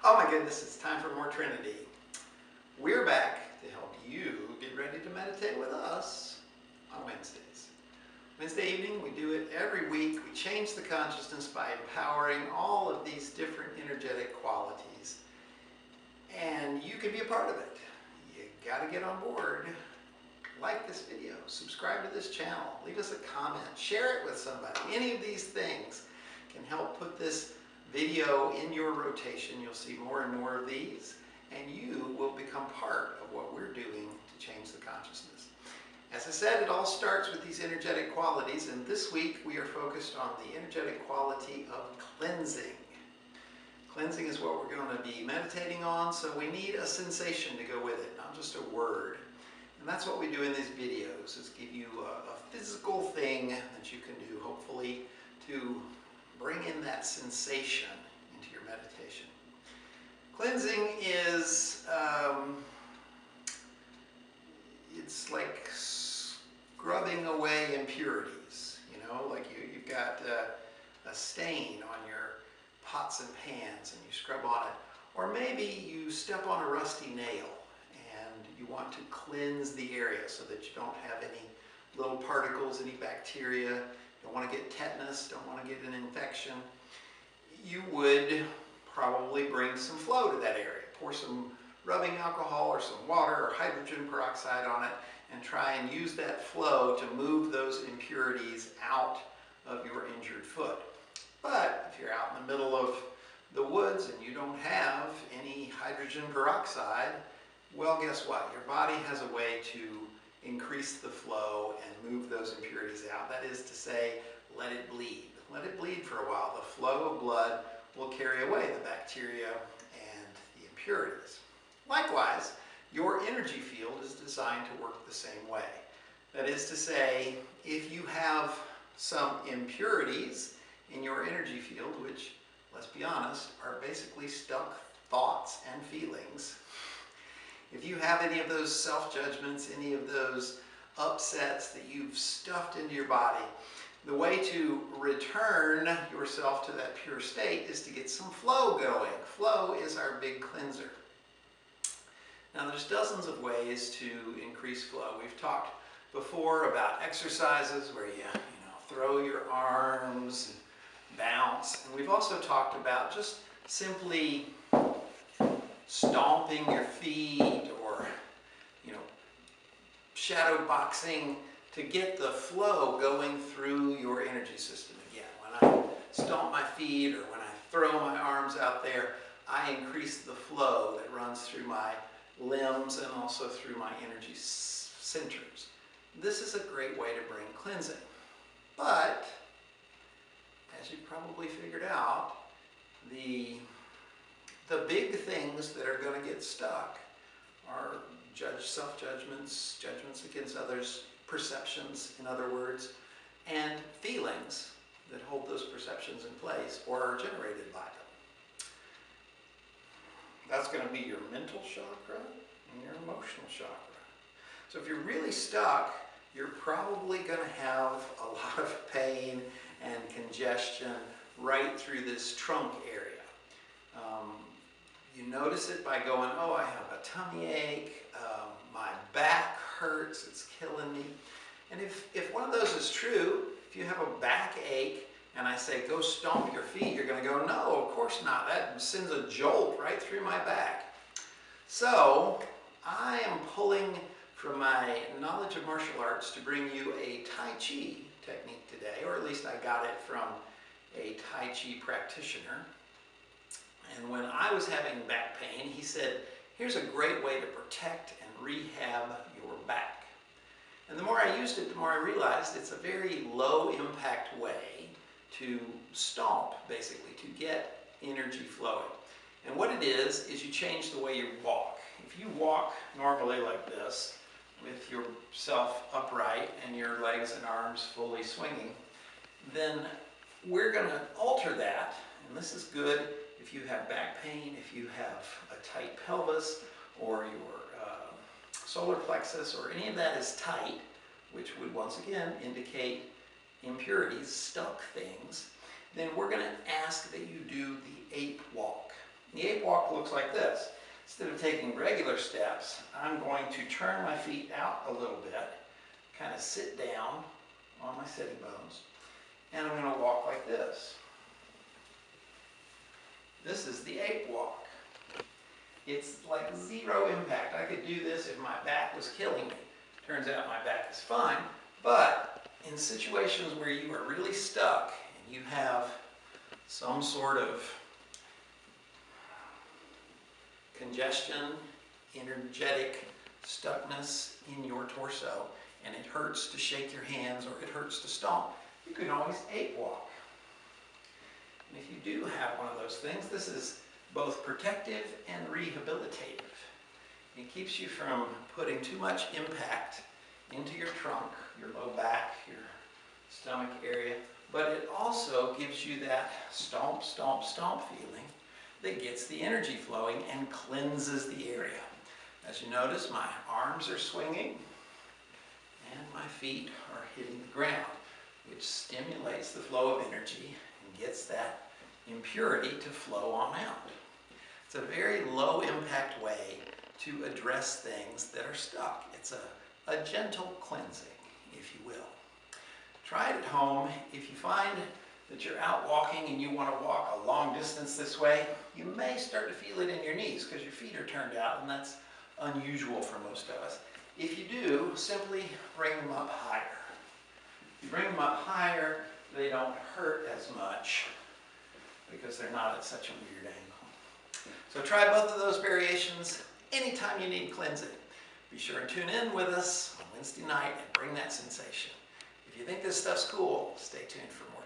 Oh my goodness, it's time for more Trinity. We're back to help you get ready to meditate with us on Wednesdays. Wednesday evening, we do it every week. We change the consciousness by empowering all of these different energetic qualities. And you can be a part of it. You got to get on board. Like this video, subscribe to this channel, leave us a comment, share it with somebody. Any of these things can help put this video in your rotation. You'll see more and more of these, and you will become part of what we're doing to change the consciousness. As I said, it all starts with these energetic qualities, and this week we are focused on the energetic quality of cleansing. Cleansing is what we're going to be meditating on, so we need a sensation to go with it, not just a word. And that's what we do in these videos, is give you a physical thing that you can do, hopefully, to bring in that sensation into your meditation. Cleansing is, it's like scrubbing away impurities, you know, like you've got a stain on your pots and pans and you scrub on it. Or maybe you step on a rusty nail and you want to cleanse the area so that you don't have any little particles, any bacteria. Don't want to get tetanus, don't want to get an infection. You would probably bring some flow to that area. Pour some rubbing alcohol or some water or hydrogen peroxide on it and try and use that flow to move those impurities out of your injured foot. But if you're out in the middle of the woods and you don't have any hydrogen peroxide, well, guess what? Your body has a way to increase the flow and move those impurities out. That is to say, let it bleed. Let it bleed for a while. The flow of blood will carry away the bacteria and the impurities. Likewise, your energy field is designed to work the same way. That is to say, if you have some impurities in your energy field, which, let's be honest, are basically stuck thoughts and feelings, if you have any of those self-judgments, any of those upsets that you've stuffed into your body, the way to return yourself to that pure state is to get some flow going. Flow is our big cleanser. Now there's dozens of ways to increase flow. We've talked before about exercises where you throw your arms and bounce. And we've also talked about just simply stomping your feet or, shadow boxing to get the flow going through your energy system again. When I stomp my feet or when I throw my arms out there, I increase the flow that runs through my limbs and also through my energy centers. This is a great way to bring cleansing. But, as you've probably figured out, the big things that are going to get stuck are self-judgments, judgments against others, perceptions, in other words, and feelings that hold those perceptions in place or are generated by them. That's going to be your mental chakra and your emotional chakra. So if you're really stuck, you're probably going to have a lot of pain and congestion right through this trunk area. You notice it by going, oh, I have a tummy ache, my back hurts, it's killing me. And if one of those is true, if you have a back ache and I say, go stomp your feet, you're going to go, no, of course not. That sends a jolt right through my back. So I am pulling from my knowledge of martial arts to bring you a Tai Chi technique today, or at least I got it from a Tai Chi practitioner. And when I was having back pain, he said, here's a great way to protect and rehab your back. And the more I used it, the more I realized it's a very low impact way to stomp, basically, to get energy flowing. And what it is you change the way you walk. If you walk normally like this, with yourself upright and your legs and arms fully swinging, then we're going to alter that, and this is good if you have back pain, if you have a tight pelvis, or your solar plexus, or any of that is tight, which would once again indicate impurities, stuck things, then we're going to ask that you do the ape walk. The ape walk looks like this. Instead of taking regular steps, I'm going to turn my feet out a little bit, kind of sit down on my sitting bones, and I'm going to walk like this. This is the ape walk. It's like zero impact. I could do this if my back was killing me. Turns out my back is fine, but in situations where you are really stuck and you have some sort of congestion, energetic stuckness in your torso, and it hurts to shake your hands or it hurts to stomp, you can always ape walk. And if you do have one of those things, this is both protective and rehabilitative. It keeps you from putting too much impact into your trunk, your low back, your stomach area, but it also gives you that stomp, stomp, stomp feeling that gets the energy flowing and cleanses the area. As you notice, my arms are swinging and my feet are hitting the ground, which stimulates the flow of energy and gets that impurity to flow on out. It's a very low impact way to address things that are stuck. It's a gentle cleansing, if you will. Try it at home. If you find that you're out walking and you want to walk a long distance this way, you may start to feel it in your knees because your feet are turned out, and that's unusual for most of us. If you do, simply bring them up higher. If you bring them up higher, they don't hurt as much because they're not at such a weird angle. So try both of those variations anytime you need cleansing. Be sure and tune in with us on Wednesday night and bring that sensation. If you think this stuff's cool, stay tuned for more.